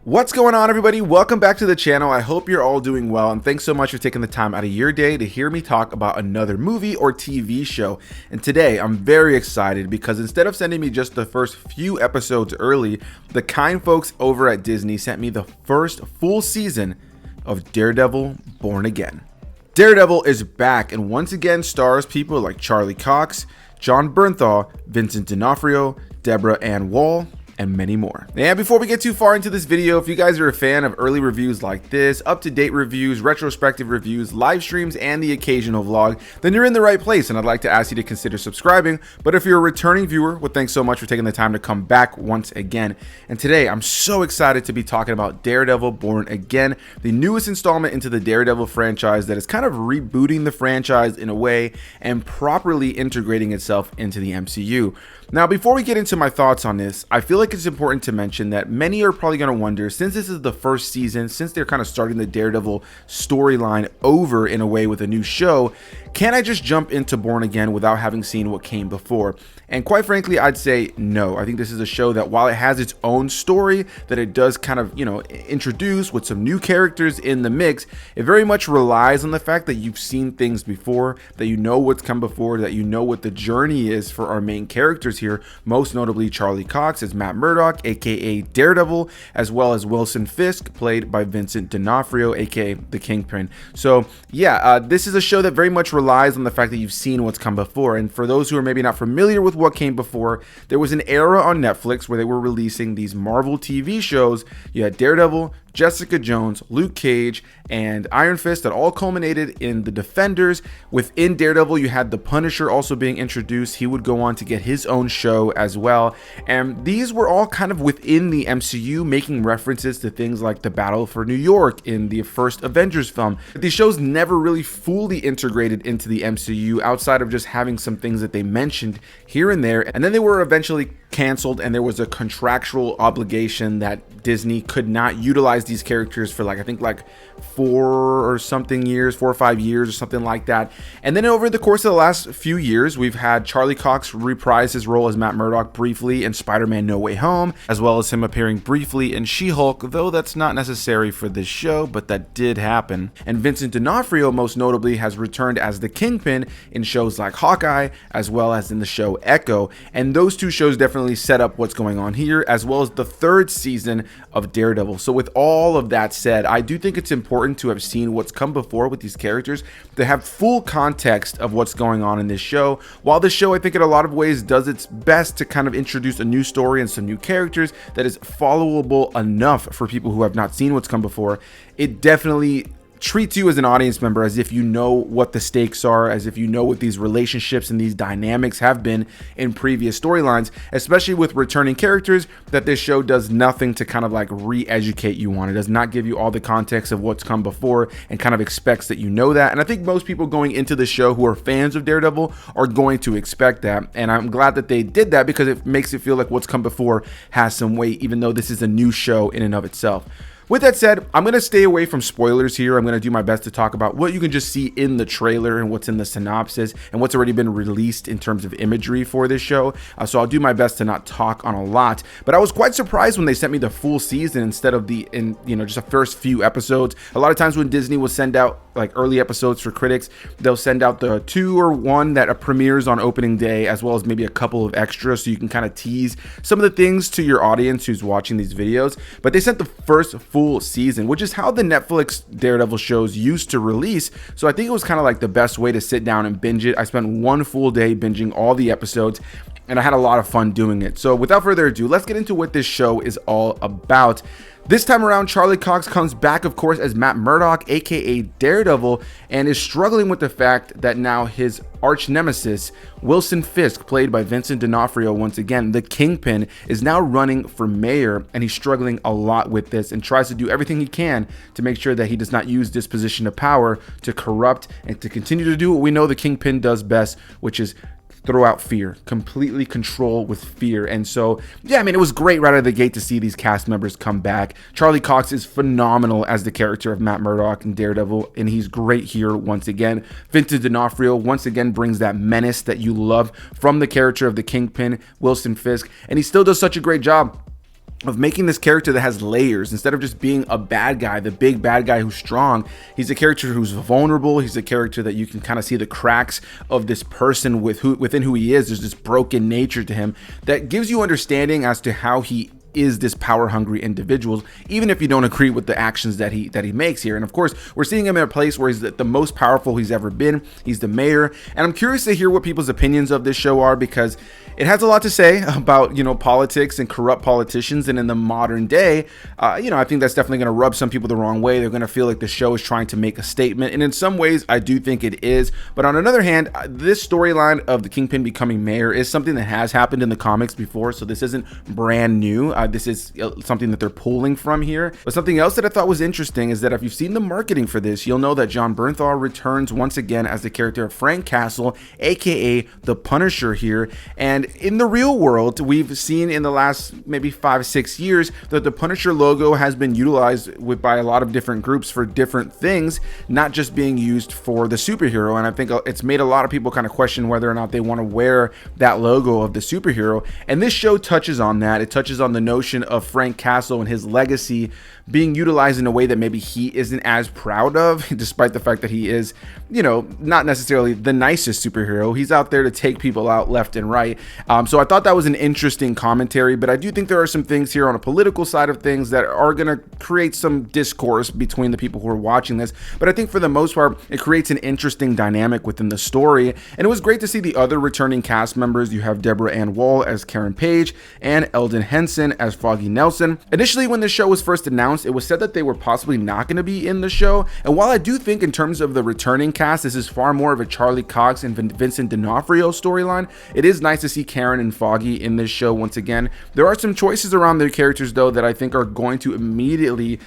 What's going on, everybody? Welcome back to the channel. I hope you're all doing well, and thanks so much for taking the time out of your day to hear me talk about another movie or TV show. And today I'm very excited because instead of sending me just the first few episodes early, the kind folks over at Disney sent me the first full season of Daredevil Born Again. Daredevil is back and once again stars people like Charlie Cox, Jon Bernthal, Vincent D'Onofrio, Deborah Ann Woll, and many more. And before we get too far into this video, if you guys are a fan of early reviews like this, up-to-date reviews, retrospective reviews, live streams, and the occasional vlog, then you're in the right place, and I'd like to ask you to consider subscribing. But if you're a returning viewer, well, thanks so much for taking the time to come back once again. And today, I'm so excited to be talking about Daredevil Born Again, the newest installment into the Daredevil franchise that is kind of rebooting the franchise in a way and properly integrating itself into the MCU. Now, before we get into my thoughts on this, I feel like it's important to mention that many are probably going to wonder, since this is the first season, since they're kind of starting the Daredevil storyline over in a way with a new show, can I just jump into Born Again without having seen what came before? And quite frankly, I'd say no. I think this is a show that while it has its own story that it does kind of, introduce with some new characters in the mix, it very much relies on the fact that you've seen things before, that you know what's come before, that you know what the journey is for our main characters here, most notably Charlie Cox as Matt Murdock, aka Daredevil, as well as Wilson Fisk, played by Vincent D'Onofrio, aka the Kingpin. So yeah, this is a show that very much relies on the fact that you've seen what's come before. And for those who are maybe not familiar with what came before, there was an era on Netflix where they were releasing these Marvel TV shows. You had Daredevil, Jessica Jones, Luke Cage, and Iron Fist that all culminated in the Defenders. Within Daredevil, you had the Punisher also being introduced. He would go on to get his own show as well. And these were all kind of within the MCU, making references to things like the Battle for New York in the first Avengers film. But these shows never really fully integrated into the MCU outside of just having some things that they mentioned here and there. And then they were eventually canceled, and there was a contractual obligation that Disney could not utilize these characters for I think 4 or 5 years or something like that. And then over the course of the last few years, we've had Charlie Cox reprise his role as Matt Murdock briefly in Spider-Man No Way Home, as well as him appearing briefly in She-Hulk, though that's not necessary for this show, but that did happen. And Vincent D'Onofrio most notably has returned as the Kingpin in shows like Hawkeye, as well as in the show Echo. And those two shows definitely set up what's going on here, as well as the third season of Daredevil. So with all of that said, I do think it's important to have seen what's come before with these characters to have full context of what's going on in this show. While this show, I think in a lot of ways does its best to kind of introduce a new story and some new characters that is followable enough for people who have not seen what's come before, it definitely treats you as an audience member as if you know what the stakes are, as if you know what these relationships and these dynamics have been in previous storylines, especially with returning characters that this show does nothing to kind of re-educate you on. It does not give you all the context of what's come before and kind of expects that you know that. And I think most people going into the show who are fans of Daredevil are going to expect that. And I'm glad that they did that because it makes it feel like what's come before has some weight, even though this is a new show in and of itself. With that said, I'm going to stay away from spoilers here. I'm going to do my best to talk about what you can just see in the trailer and what's in the synopsis and what's already been released in terms of imagery for this show. So I'll do my best to not talk on a lot. But I was quite surprised when they sent me the full season instead of just the first few episodes. A lot of times when Disney will send out early episodes for critics, they'll send out the 2 or 1 that premieres on opening day, as well as maybe a couple of extras so you can kind of tease some of the things to your audience who's watching these videos. But they sent the first full season, which is how the Netflix Daredevil shows used to release. So I think it was kind of the best way to sit down and binge it. I spent 1 full day binging all the episodes, and I had a lot of fun doing it. So without further ado, let's get into what this show is all about. This time around, Charlie Cox comes back, of course, as Matt Murdock, aka Daredevil, and is struggling with the fact that now his arch nemesis, Wilson Fisk, played by Vincent D'Onofrio, once again, the Kingpin, is now running for mayor, and he's struggling a lot with this and tries to do everything he can to make sure that he does not use this position of power to corrupt and to continue to do what we know the Kingpin does best, which is throw out fear, completely control with fear. And so, yeah, I mean, it was great right out of the gate to see these cast members come back. Charlie Cox is phenomenal as the character of Matt Murdock in Daredevil, and he's great here once again. Vincent D'Onofrio once again brings that menace that you love from the character of the Kingpin, Wilson Fisk, and he still does such a great job of making this character that has layers. Instead of just being a bad guy, the big bad guy who's strong, he's a character who's vulnerable. He's a character that you can kind of see the cracks of this person within who he is. There's this broken nature to him that gives you understanding as to how he is this power hungry individual, even if you don't agree with the actions that he makes here. And of course, we're seeing him in a place where he's the most powerful he's ever been. He's the mayor, and I'm curious to hear what people's opinions of this show are, because it has a lot to say about, you know, politics and corrupt politicians. And in the modern day, you know, I think that's definitely going to rub some people the wrong way. They're going to feel like the show is trying to make a statement, and in some ways I do think it is. But on another hand, this storyline of the Kingpin becoming mayor is something that has happened in the comics before, so this isn't brand new. This is something that they're pulling from here. But something else that I thought was interesting is that if you've seen the marketing for this, you'll know that Jon Bernthal returns once again as the character of Frank Castle, aka the Punisher here. And in the real world, we've seen in the last maybe 5-6 years that the Punisher logo has been utilized by a lot of different groups for different things, not just being used for the superhero. And I think it's made a lot of people kind of question whether or not they want to wear that logo of the superhero. And this show touches on that. It touches on the notion of Frank Castle and his legacy being utilized in a way that maybe he isn't as proud of, despite the fact that he is, you know, not necessarily the nicest superhero. He's out there to take people out left and right. So I thought that was an interesting commentary, but I do think there are some things here on a political side of things that are going to create some discourse between the people who are watching this. But I think for the most part, it creates an interesting dynamic within the story. And it was great to see the other returning cast members. You have Deborah Ann Woll as Karen Page and Eldon Henson as Foggy Nelson. Initially, when the show was first announced, it was said that they were possibly not going to be in the show. And while I do think in terms of the returning cast, this is far more of a Charlie Cox and Vincent D'Onofrio storyline, it is nice to see Karen and Foggy in this show once again. There are some choices around their characters, though, that I think are going to immediately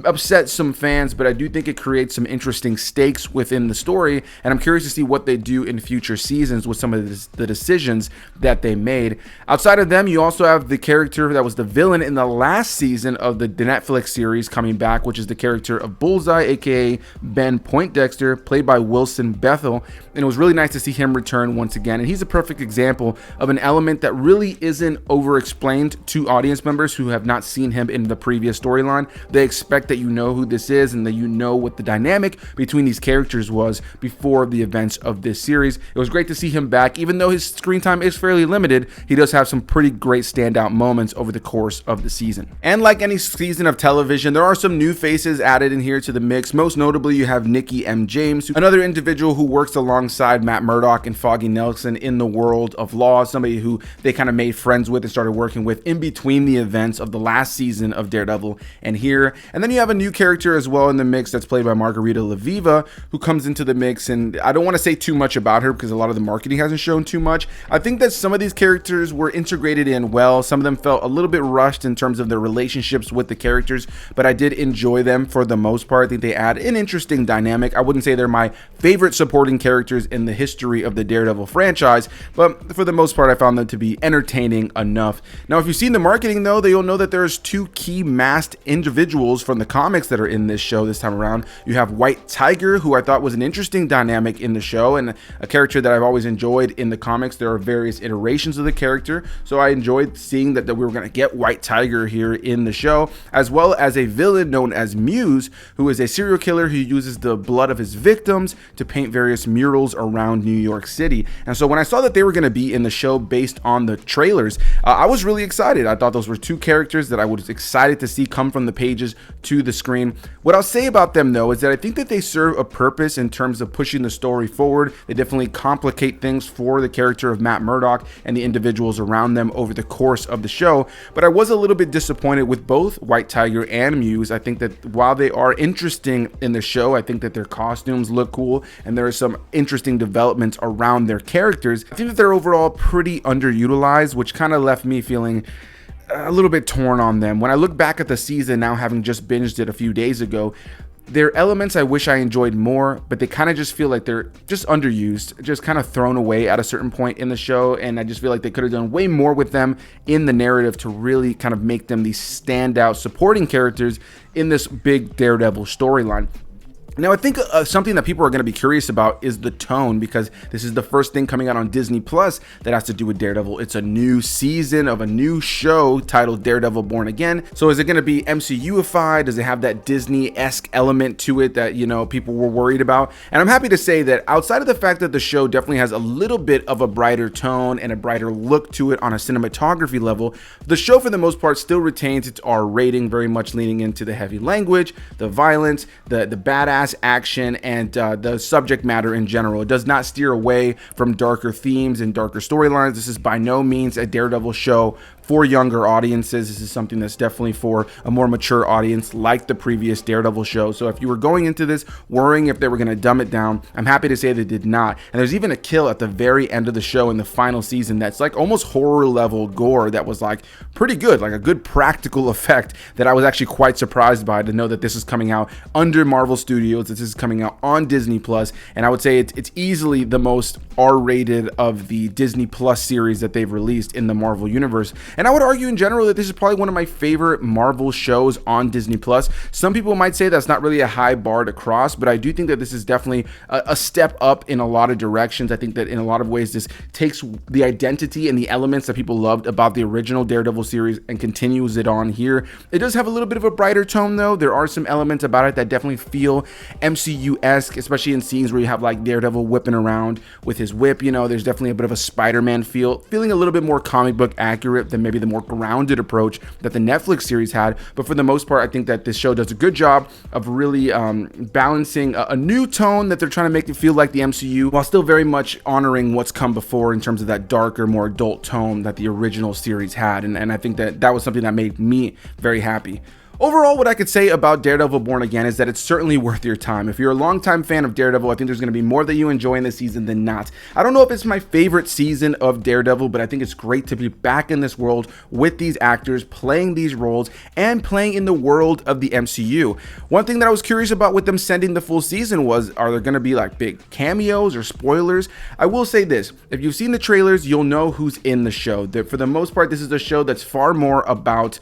upset some fans, but I do think it creates some interesting stakes within the story, and I'm curious to see what they do in future seasons with some of the decisions that they made. Outside of them, you also have the character that was the villain in the last season of the Netflix series coming back, which is the character of Bullseye, aka Ben Poindexter, played by Wilson Bethel, and it was really nice to see him return once again. And he's a perfect example of an element that really isn't over-explained to audience members who have not seen him in the previous storyline. They expect that you know who this is and that you know what the dynamic between these characters was before the events of this series. It was great to see him back. Even though his screen time is fairly limited, he does have some pretty great standout moments over the course of the season. And like any season of television, there are some new faces added in here to the mix. Most notably, you have Nikki M. James, another individual who works alongside Matt Murdock and Foggy Nelson in the world of law, somebody who they kind of made friends with and started working with in between the events of the last season of Daredevil and here. And then you have a new character as well in the mix that's played by Margarita Laviva, who comes into the mix, and I don't want to say too much about her because a lot of the marketing hasn't shown too much. I think that some of these characters were integrated in well. Some of them felt a little bit rushed in terms of their relationships with the characters, but I did enjoy them for the most part. I think they add an interesting dynamic. I wouldn't say they're my favorite supporting characters in the history of the Daredevil franchise, but for the most part, I found them to be entertaining enough. Now, if you've seen the marketing though, you'll know that there's two key masked individuals from the comics that are in this show this time around. You have White Tiger, who I thought was an interesting dynamic in the show and a character that I've always enjoyed in the comics. There are various iterations of the character, so I enjoyed seeing that we were going to get White Tiger here in the show, as well as a villain known as Muse, who is a serial killer who uses the blood of his victims to paint various murals around New York City. And so when I saw that they were going to be in the show based on the trailers, I was really excited. I thought those were two characters that I was excited to see come from the pages to the screen. What I'll say about them though is that I think that they serve a purpose in terms of pushing the story forward. They definitely complicate things for the character of Matt Murdock and the individuals around them over the course of the show. But I was a little bit disappointed with both White Tiger and Muse. I think that while they are interesting in the show, I think that their costumes look cool and there are some interesting developments around their characters. I think that they're overall pretty underutilized, which kind of left me feeling a little bit torn on them. When I look back at the season now, having just binged it a few days ago, there are elements I wish I enjoyed more, but they kind of just feel like they're just underused, just kind of thrown away at a certain point in the show. And I just feel like they could have done way more with them in the narrative to really kind of make them these standout supporting characters in this big Daredevil storyline. Now, I think something that people are going to be curious about is the tone, because this is the first thing coming out on Disney Plus that has to do with Daredevil. It's a new season of a new show titled Daredevil Born Again. So is it going to be MCU-ified? Does it have that Disney-esque element to it that, people were worried about? And I'm happy to say that outside of the fact that the show definitely has a little bit of a brighter tone and a brighter look to it on a cinematography level, the show for the most part still retains its R rating, very much leaning into the heavy language, the violence, the badass action, and the subject matter in general. It does not steer away from darker themes and darker storylines. This is by no means a Daredevil show for younger audiences. This is something that's definitely for a more mature audience, like the previous Daredevil show. So if you were going into this worrying if they were going to dumb it down, I'm happy to say they did not. And there's even a kill at the very end of the show in the final season that's like almost horror level gore that was like pretty good, like a good practical effect that I was actually quite surprised by, to know that this is coming out under Marvel Studios. This is coming out on Disney Plus, and I would say it's easily the most R-rated of the Disney Plus series that they've released in the Marvel universe. And I would argue in general that this is probably one of my favorite Marvel shows on Disney Plus. Some people might say that's not really a high bar to cross, but I do think that this is definitely a step up in a lot of directions. I think that in a lot of ways this takes the identity and the elements that people loved about the original Daredevil series and continues it on here. It does have a little bit of a brighter tone though. There are some elements about it that definitely feel MCU-esque, especially in scenes where you have like Daredevil whipping around with his whip. There's definitely a bit of a Spider-Man feeling a little bit more comic book accurate than maybe the more grounded approach that the Netflix series had. But for the most part, I think that this show does a good job of really balancing a new tone that they're trying to make it feel like the MCU, while still very much honoring what's come before in terms of that darker, more adult tone that the original series had. And I think that was something that made me very happy. Overall, what I could say about Daredevil Born Again is that it's certainly worth your time. If you're a longtime fan of Daredevil, I think there's going to be more that you enjoy in this season than not. I don't know if it's my favorite season of Daredevil, but I think it's great to be back in this world with these actors, playing these roles, and playing in the world of the MCU. One thing that I was curious about with them sending the full season was, are there going to be like big cameos or spoilers? I will say this, if you've seen the trailers, you'll know who's in the show. For the most part, this is a show that's far more about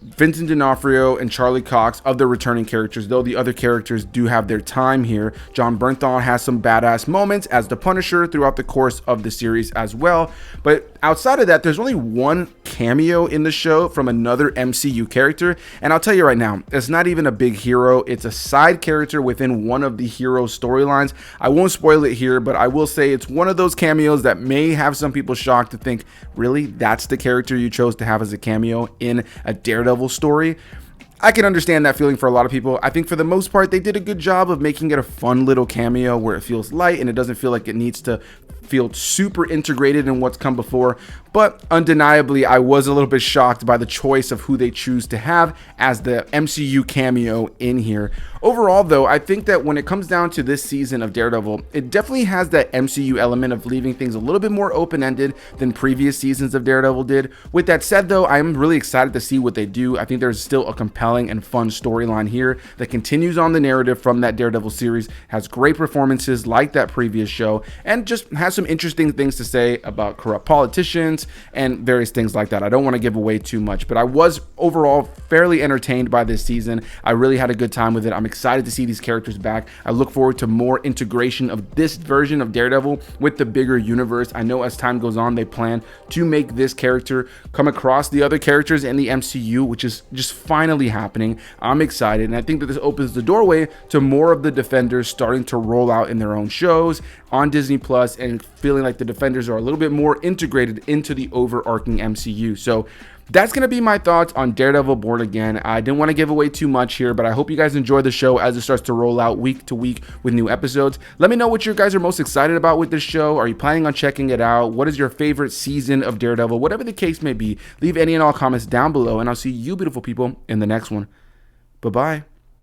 Vincent D'Onofrio and Charlie Cox of the returning characters, though the other characters do have their time here. John Bernthal has some badass moments as the Punisher throughout the course of the series as well. But outside of that, there's only one cameo in the show from another MCU character. And I'll tell you right now, it's not even a big hero. It's a side character within one of the hero storylines. I won't spoil it here, but I will say it's one of those cameos that may have some people shocked to think, really, that's the character you chose to have as a cameo in a Daredevil story? I can understand that feeling for a lot of people. I think for the most part, they did a good job of making it a fun little cameo where it feels light and it doesn't feel like it needs to feel super integrated in what's come before. But undeniably, I was a little bit shocked by the choice of who they choose to have as the MCU cameo in here. Overall, though, I think that when it comes down to this season of Daredevil, it definitely has that MCU element of leaving things a little bit more open-ended than previous seasons of Daredevil did. With that said, though, I'm really excited to see what they do. I think there's still a compelling and fun storyline here that continues on the narrative from that Daredevil series, has great performances like that previous show, and just has some interesting things to say about corrupt politicians and various things like that. I don't want to give away too much, but I was overall fairly entertained by this season. I really had a good time with it. I'm excited to see these characters back. I look forward to more integration of this version of Daredevil with the bigger universe. I know as time goes on, they plan to make this character come across the other characters in the MCU, which is just finally happening. I'm excited, and I think that this opens the doorway to more of the Defenders starting to roll out in their own shows on Disney Plus, and feeling like the Defenders are a little bit more integrated into the overarching MCU. So that's going to be my thoughts on Daredevil Born Again. I didn't want to give away too much here, but I hope you guys enjoy the show as it starts to roll out week to week with new episodes. Let me know what you guys are most excited about with this show. Are you planning on checking it out? What is your favorite season of Daredevil? Whatever the case may be, leave any and all comments down below, and I'll see you beautiful people in the next one. Bye-bye.